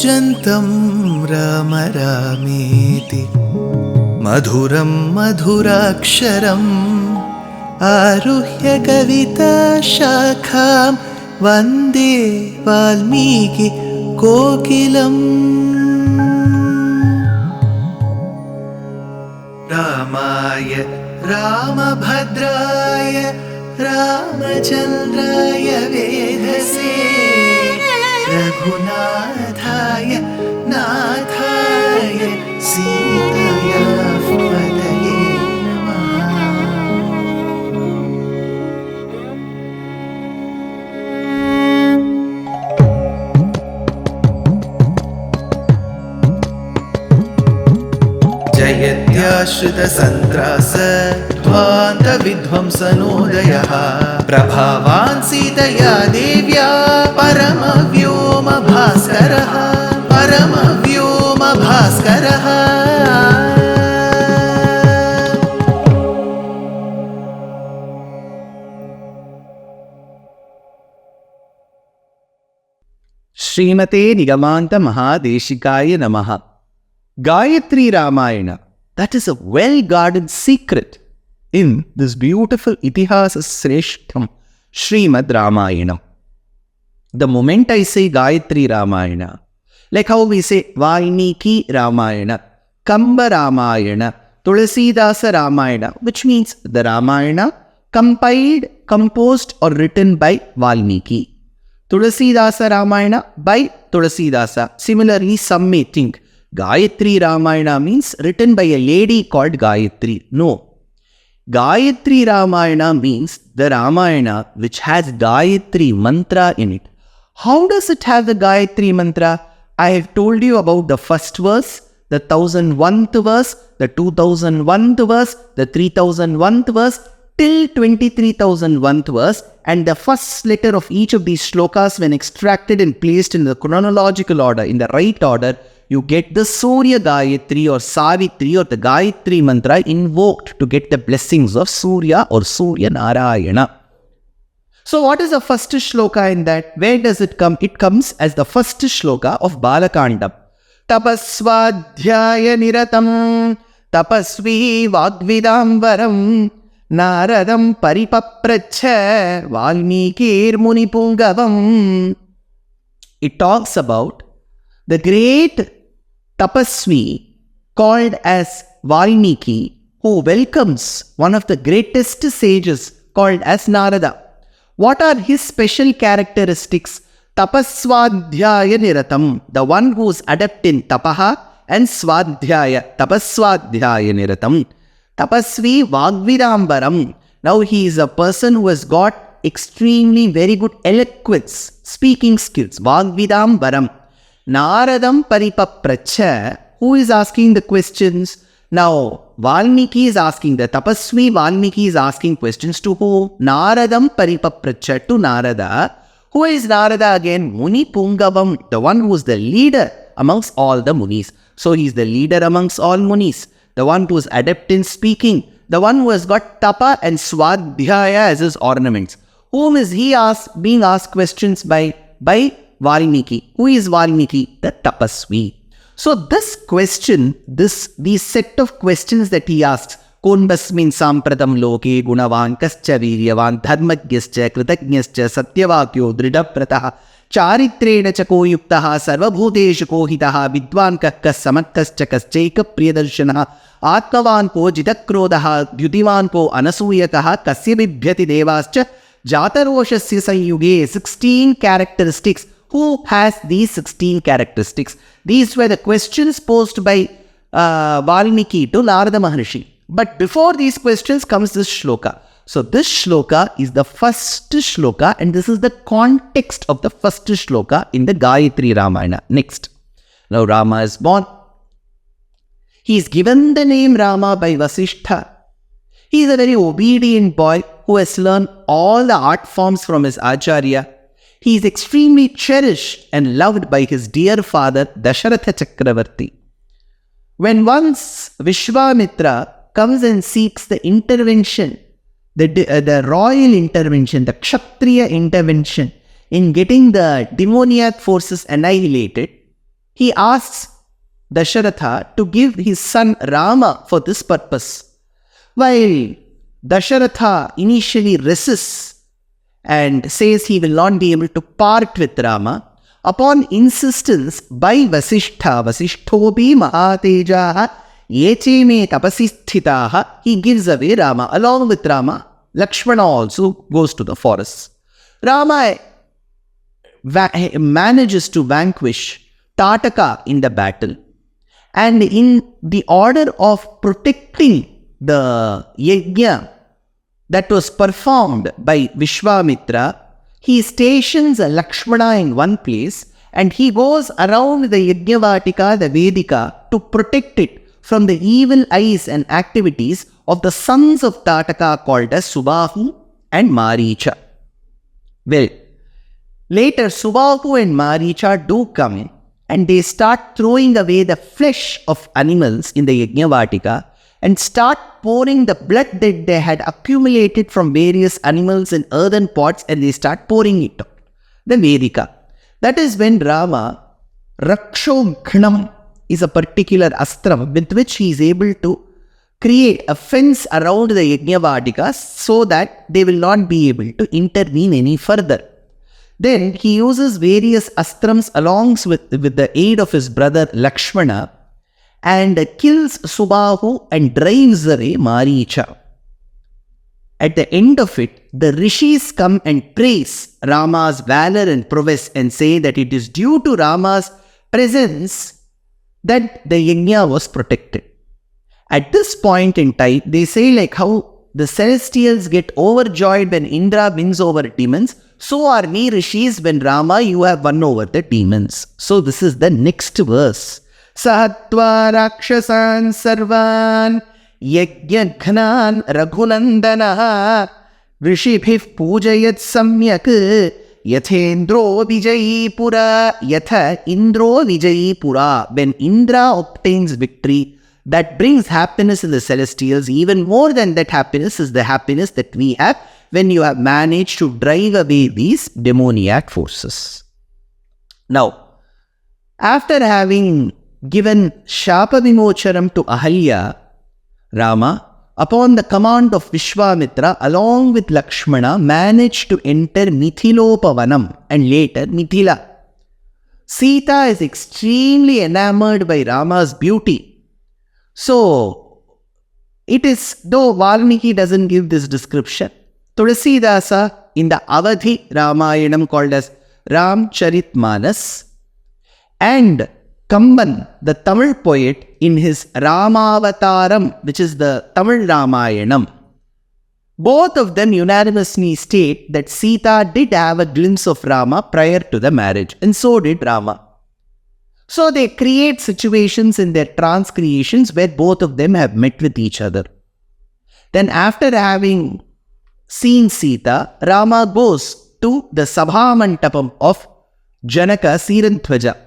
कूजन्तं राम रामेति मधुरं मधुराक्षरम् आरुह्य कविताशाखां वन्दे वाल्मीकि कोकिलम्। रामाय रामभद्राय रामचन्द्राय वेधसे रघुनाथाय नाथाय सीताया पतये नमः। जयत्याश्रितसन्त्रास ध्वान्तविध्वंसनोदयः प्रभावान् सीतया देव्या परमव्योमभास्करः परमव्योमभास्करः। श्रीमते निगमान्त महादेशिकाय नमः। Gayatri Ramayana, that is a well-guarded secret in this beautiful Itihasa Sreshtham Srimad Ramayana. The moment I say Gayatri Ramayana, like how we say Valmiki Ramayana, Kamba Ramayana, Tulasidasa Ramayana, which means the Ramayana compiled, composed or written by Valmiki. Tulasidasa Ramayana by Tulasidasa. Similarly, some may think Gayatri Ramayana means written by a lady called Gayatri. No. Gayatri Ramayana means the Ramayana which has Gayatri mantra in it. How does it have the Gayatri mantra? I have told you about the first verse, the 1001th verse, the 2001th verse, the 3001th verse, till 23,001th verse, and the first letter of each of these shlokas, when extracted and placed in the chronological order, in the right order, you get the Surya Gayatri or Savitri or the Gayatri mantra invoked to get the blessings of Surya or Surya Narayana. So what is the first shloka in that? Where does it come? It comes as the first shloka of Balakandam. Tapasvadhyaya niratam tapasvi vagvidamvaram Naradam paripapracha Valmikir munipungavam. It talks about the great tapasvi called as Valmiki, who welcomes one of the greatest sages called as Narada. What are his special characteristics? Tapasvadhyaya niratam, the one who is adept in tapaha and svadhyaya, tapasvadhyaya niratam. Tapasvi vagvidambaram. Now he is a person who has got extremely very good eloquence, speaking skills. Vagvidambaram. Naradam paripapracha. Who is asking the questions? Now, Valmiki is asking, the Tapasvi Valmiki is asking questions to who? Naradam paripapracha, to Narada. Who is Narada again? Muni Pungavam, the one who is the leader amongst all the munis. So he is the leader amongst all munis, the one who is adept in speaking, the one who has got tapa and swadhyaya as his ornaments. Whom is he being asked questions by Valmiki? Who is Valmiki? The Tapasvi. So this question, these set of questions that he asks, Konbasmin sampradam loke gunavan kascha viryavan dharmagyascha kritagnyascha satyavakyo dridapratah charitrena chako yuktaha sarvabhuteshu kohitaha vidwan kakkas samattascha kaschaika priyadarshanaha atmavan ko jitakrodaha dyutivan ko anasuyakaha kasya bibhyati devascha jataroshasya sanyuge. 16 characteristics. Who has these 16 characteristics? These were the questions posed by Valmiki to Narada Maharshi. But before these questions comes this shloka. So this shloka is the first shloka, and this is the context of the first shloka in the Gayatri Ramayana. Next. Now Rama is born. He is given the name Rama by Vasishtha. He is a very obedient boy who has learned all the art forms from his Acharya. He is extremely cherished and loved by his dear father Dasharatha Chakravarti. When once Vishwamitra comes and seeks the intervention, the royal intervention, the Kshatriya intervention in getting the demoniac forces annihilated, he asks Dasharatha to give his son Rama for this purpose. While Dasharatha initially resists and says he will not be able to part with Rama, upon insistence by Vasishthobi Mahatejaha Yeche me tapasi sthitaha, he gives away Rama. Along with Rama, Lakshmana also goes to the forest. Rama manages to vanquish Tataka in the battle. And in the order of protecting the yajna that was performed by Vishwamitra, he stations a Lakshmana in one place and he goes around the Yajnavatika, the Vedika, to protect it from the evil eyes and activities of the sons of Tataka called as Subahu and Maricha. Well, later Subahu and Maricha do come in and they start throwing away the flesh of animals in the Yajnavatika and start pouring the blood that they had accumulated from various animals in earthen pots and they start pouring it out. The Vedika. That is when Rama, Rakshoghnam is a particular astram with which he is able to create a fence around the Yajnavadikas so that they will not be able to intervene any further. Then he uses various astrams along with the aid of his brother Lakshmana and kills Subahu and drives away Maricha. At the end of it, the rishis come and praise Rama's valor and prowess and say that it is due to Rama's presence that the yajna was protected. At this point in time, they say like how the celestials get overjoyed when Indra wins over demons, so are we rishis when Rama, you have won over the demons. So this is the next verse. Sahatva rakshasan sarvan yajnaghnan raghunandana rishibhih pujayat samyak Yathendro Vijayi Pura, Yatha Indro Vijayi Pura. When Indra obtains victory, that brings happiness in the celestials. Even more than that happiness is the happiness that we have when you have managed to drive away these demoniac forces. Now, after having given Shapa Vimocharam to Ahalya, Rama, upon the command of Vishwamitra, along with Lakshmana, managed to enter Mithilopavanam and later Mithila. Sita is extremely enamored by Rama's beauty. So, it is, though Valmiki doesn't give this description, Tulsidasa in the Avadhi Ramayanam called as Ramcharitmanas and Kandam, the Tamil poet, in his Ramavataram, which is the Tamil Ramayanam, both of them unanimously state that Sita did have a glimpse of Rama prior to the marriage, and so did Rama. So they create situations in their transcreations where both of them have met with each other. Then after having seen Sita, Rama goes to the Sabhamantapam of Janaka Sirantvaja.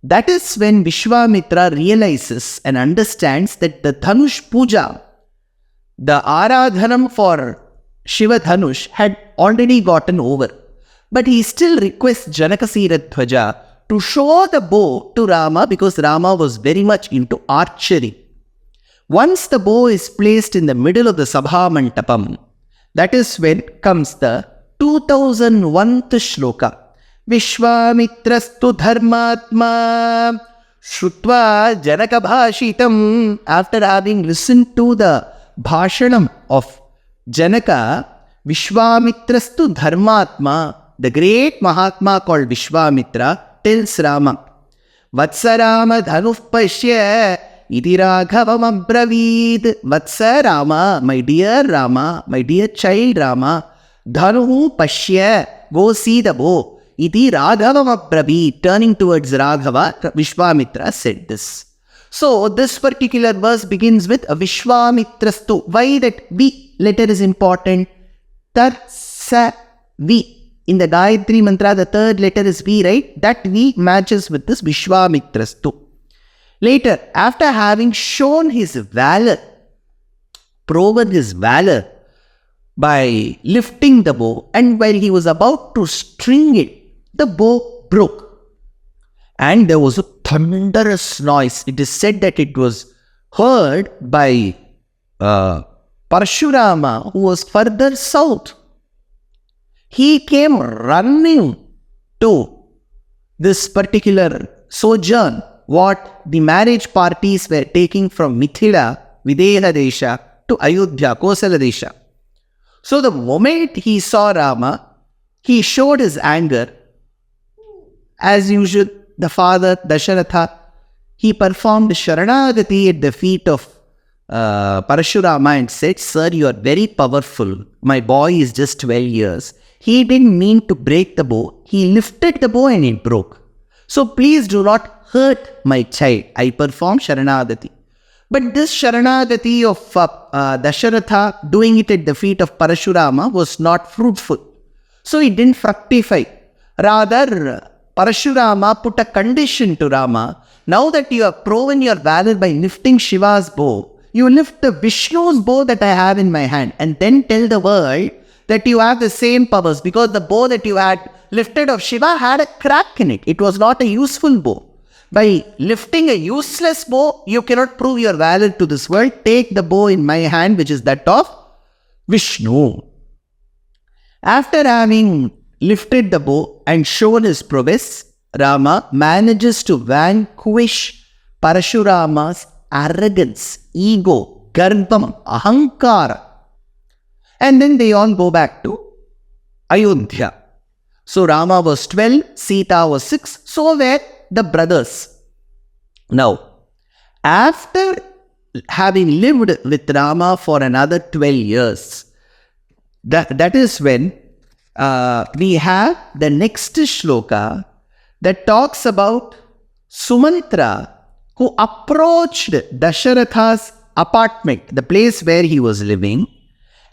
That is when Vishwamitra realizes and understands that the Dhanush Puja, the Aradhanam for Shiva Dhanush, had already gotten over. But he still requests Janaka Sirantvaja to show the bow to Rama because Rama was very much into archery. Once the bow is placed in the middle of the Sabha Mantapam, that is when comes the 2001th shloka. Vishwamitrastu dharmatma Shrutva Janaka Bhashitam. After having listened to the Bhashanam of Janaka, Vishwamitrastu dharmatma, the great Mahatma called Vishwamitra, tells Rama, Vatsarama Dhanuh Pashya Iti Raghavam Abravid. Vatsarama, my dear child Rama, Dhanuh Pashya, go see the bow. Iti Raghavam Abravid, turning towards Raghava, Vishwamitra said this. So this particular verse begins with a Vishwamitrastu. Why that V letter is important? Tar sa V. In the Gayatri mantra, the third letter is V, right? That V matches with this Vishwamitrastu. Later, after having shown his valor, proven his valor by lifting the bow, and while he was about to string it, the bow broke. And there was a thunderous noise. It is said that it was heard by Parashurama, who was further south. He came running to this particular sojourn, what the marriage parties were taking from Mithila, Videha Desha, to Ayodhya, Kosala Desha. So the moment he saw Rama, he showed his anger. As usual, the father, Dasharatha, he performed Sharanagati at the feet of Parashurama and said, "Sir, you are very powerful. My boy is just 12 years. He didn't mean to break the bow. He lifted the bow and it broke. So please do not hurt my child. I performed Sharanagati." But this Sharanagati of Dasharatha, doing it at the feet of Parashurama, was not fruitful. So it didn't fructify. Rather, Parashurama put a condition to Rama. Now that you have proven your valor by lifting Shiva's bow, you lift the Vishnu's bow that I have in my hand, and then tell the world that you have the same powers, because the bow that you had lifted of Shiva had a crack in it. It was not a useful bow. By lifting a useless bow, you cannot prove your valor to this world. Take the bow in my hand, which is that of Vishnu. After having lifted the bow and shown his prowess, Rama manages to vanquish Parashurama's arrogance, ego, garbam, ahankara. And then they all go back to Ayodhya. So Rama was 12, Sita was 6, so were the brothers. Now, after having lived with Rama for another 12 years, that is when we have the next shloka that talks about Sumantra, who approached Dasharatha's apartment, the place where he was living,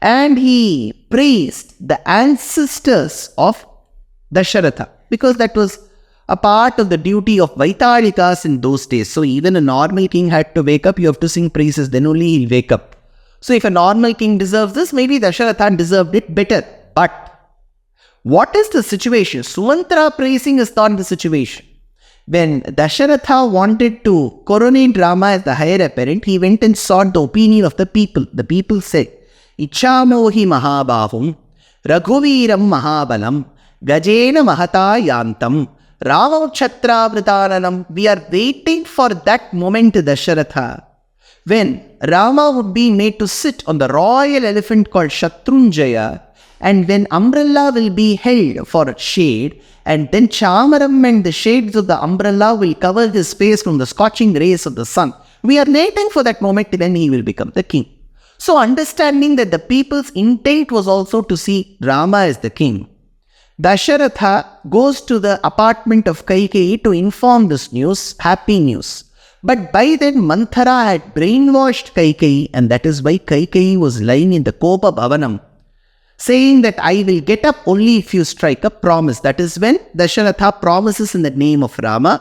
and he praised the ancestors of Dasharatha, because that was a part of the duty of Vaitalikas in those days. So even a normal king had to wake up, you have to sing praises, then only he'll wake up. So if a normal king deserves this, maybe Dasharatha deserved it better. But what is the situation? Sumantra praising is not the situation. When Dasharatha wanted to coronate Rama as the heir apparent, he went and sought the opinion of the people. The people said, "Ichamohi mahabahum, Raghuviram mahabalam, Gajena mahata yantam, Rama Kshatravrtananam." We are waiting for that moment, Dasharatha, when Rama would be made to sit on the royal elephant called Shatrunjaya, and when umbrella will be held for shade, and then Chamaram and the shades of the umbrella will cover his face from the scorching rays of the sun. We are waiting for that moment when he will become the king. So understanding that the people's intent was also to see Rama as the king, Dasharatha goes to the apartment of Kaikeyi to inform this news, happy news. But by then Manthara had brainwashed Kaikeyi, and that is why Kaikeyi was lying in the Kopa Bhavanam, saying that I will get up only if you strike a promise. That is when Dasharatha promises in the name of Rama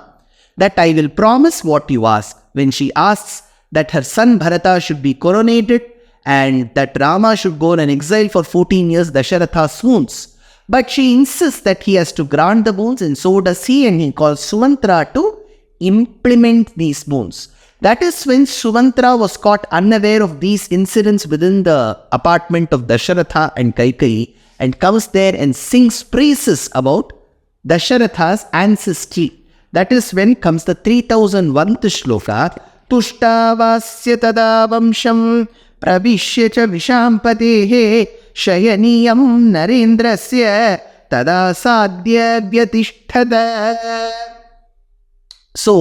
that I will promise what you ask. When she asks that her son Bharata should be coronated and that Rama should go on an exile for 14 years, Dasharatha swoons. But she insists that he has to grant the boons, and so does he, and he calls Sumantra to implement these boons. That is when Sumantra was caught unaware of these incidents within the apartment of Dasharatha and Kaikeyi, and comes there and sings praises about Dasharatha's ancestry. That is when comes the 3001th shloka. Tushtavasya tada vamsham pravishya cha vishampatehe shayaniyam narendrasya tada sadhya vyatishthada. So,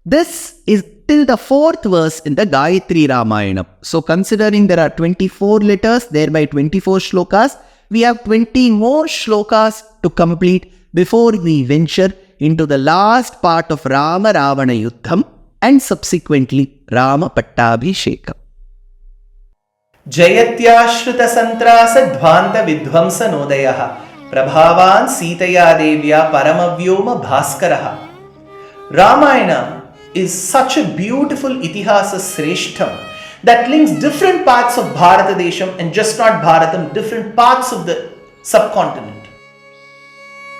this is till the 4th verse in the Gayatri Ramayana. So, considering there are 24 letters, thereby 24 shlokas, we have 20 more shlokas to complete before we venture into the last part of Rama Ravana Yuddham and subsequently Rama Pattabhishekam. जयत्याश्रित संत्रास ध्वांत विध्वंस नोदयः प्रभावान् सीतया देव्या परमव्योम भास्करः. Ramayana is such a beautiful itihasa sreshtham that links different parts of Bharatadesham, and just not Bharatam, different parts of the subcontinent.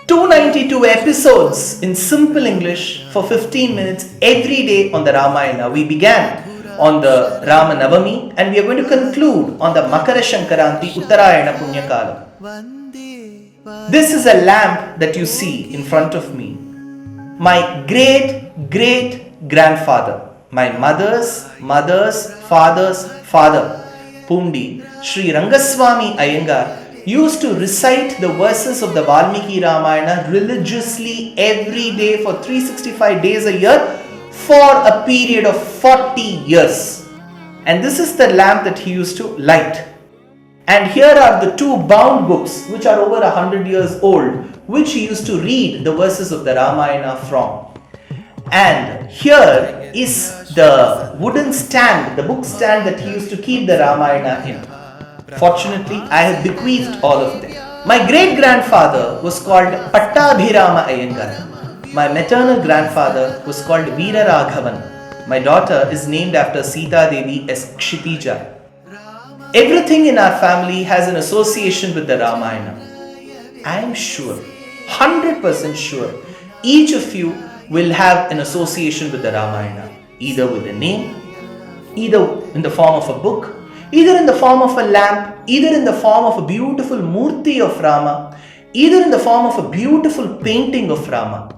292 episodes in simple English for 15 minutes every day on the Ramayana. We began on the Rama Navami and we are going to conclude on the Makara Shankaranti Uttarayana Punyakalam. This is a lamp that you see in front of me. My great grandfather, my mother's father's father, Pundi, Sri Rangaswamy Iyengar, used to recite the verses of the Valmiki Ramayana religiously every day for 365 days a year for a period of 40 years. And this is the lamp that he used to light. And here are the two bound books which are over 100 years old, which he used to read the verses of the Ramayana from. And here is the wooden stand, the book stand that he used to keep the Ramayana in. Fortunately, I have bequeathed all of them. My great-grandfather was called Pattabhirama Iyengar. My maternal grandfather was called Veera Raghavan. My daughter is named after Sita Devi as Kshitija. Everything in our family has an association with the Ramayana. I am sure, 100% sure, each of you will have an association with the Ramayana, either with a name, either in the form of a book, either in the form of a lamp, either in the form of a beautiful murti of Rama, either in the form of a beautiful painting of Rama.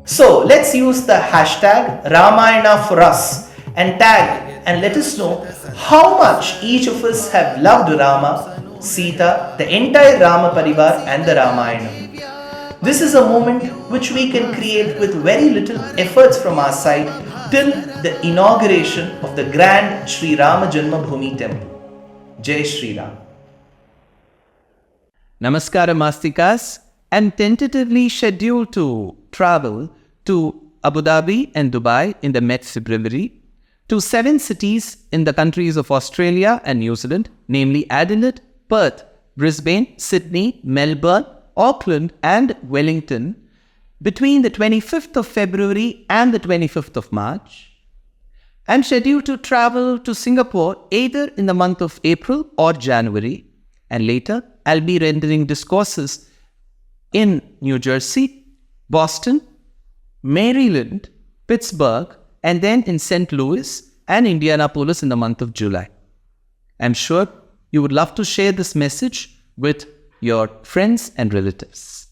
So let's use the hashtag Ramayana for us and tag and let us know how much each of us have loved Rama, Sita, the entire Rama Parivar and the Ramayana. This is a moment which we can create with very little efforts from our side till the inauguration of the grand Sri Rama Janmabhoomi temple. Jai Shri Ram. Namaskara Mastikas. I'm tentatively scheduled to travel to Abu Dhabi and Dubai in the Met February, to 7 cities in the countries of Australia and New Zealand, namely Adelaide, Perth, Brisbane, Sydney, Melbourne, Auckland and Wellington between the 25th of February and the 25th of March. I'm scheduled to travel to Singapore either in the month of April or January, and later I'll be rendering discourses in New Jersey, Boston, Maryland, Pittsburgh, and then in St. Louis and Indianapolis in the month of July. I'm sure you would love to share this message with your friends and relatives.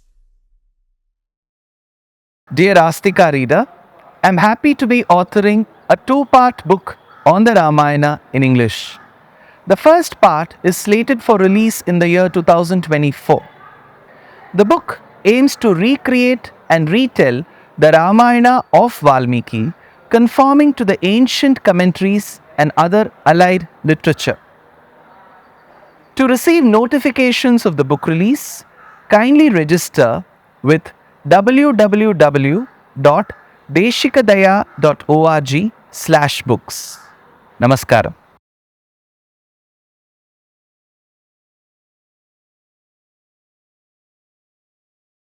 Dear Astika reader, I'm happy to be authoring a 2-part book on the Ramayana in English. The first part is slated for release in the year 2024. The book aims to recreate and retell the Ramayana of Valmiki, conforming to the ancient commentaries and other allied literature. To receive notifications of the book release, kindly register with www.deshikadaya.org/books. Namaskaram.